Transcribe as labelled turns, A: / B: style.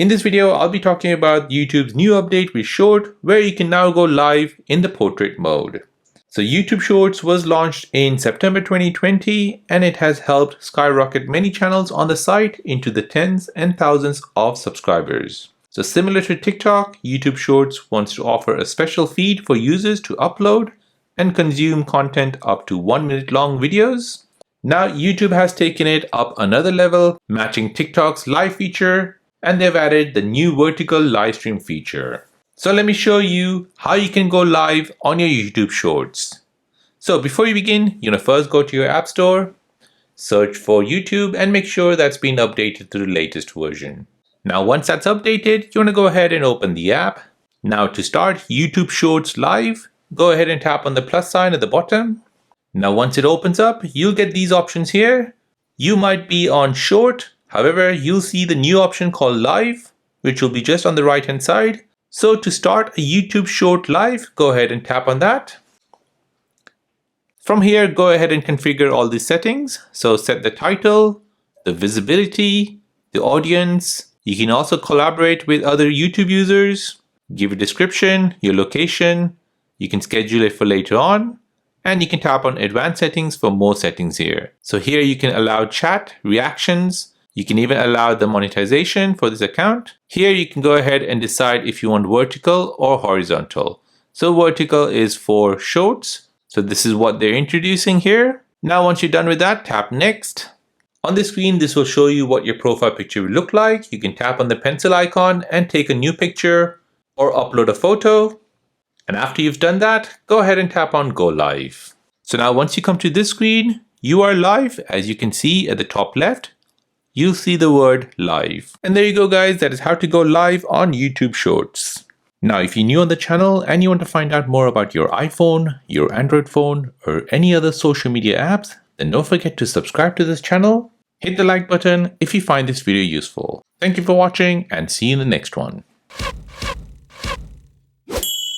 A: In this video, I'll be talking about YouTube's new update with Short, where you can now go live in the portrait mode. So YouTube Shorts was launched in September 2020, and it has helped skyrocket many channels on the site into the tens and thousands of subscribers. So similar to TikTok, YouTube Shorts wants to offer a special feed for users to upload and consume content up to 1 minute long videos. Now YouTube has taken it up another level, matching TikTok's live feature, and they've added the new vertical live stream feature. So let me show you how you can go live on your YouTube Shorts. So before you begin, you're gonna first go to your App Store, search for YouTube, and make sure that's been updated to the latest version. Now once that's updated, you wanna go ahead and open the app. Now to start YouTube Shorts live, go ahead and tap on the plus sign at the bottom. Now once it opens up, you'll get these options here. You might be on Short, however, you'll see the new option called Live, which will be just on the right hand side. So to start a YouTube Short live, go ahead and tap on that. From here, go ahead and configure all these settings. So set the title, the visibility, the audience. You can also collaborate with other YouTube users, give a description, your location. You can schedule it for later on. And you can tap on advanced settings for more settings here. So here you can allow chat, reactions. You can even allow the monetization for this account. Here you can go ahead and decide if you want vertical or horizontal. So vertical is for shorts. So this is what they're introducing here. Now once you're done with that, tap next. On the screen, this will show you what your profile picture will look like. You can tap on the pencil icon and take a new picture or upload a photo. And after you've done that, go ahead and tap on Go Live. So now once you come to this screen, you are live. As you can see at the top left, you'll see the word live. And there you go guys, that is how to go live on YouTube Shorts. Now if you're new on the channel and you want to find out more about your iPhone, your Android phone, or any other social media apps, then don't forget to subscribe to this channel. Hit the like button if you find this video useful. Thank you for watching and see you in the next one.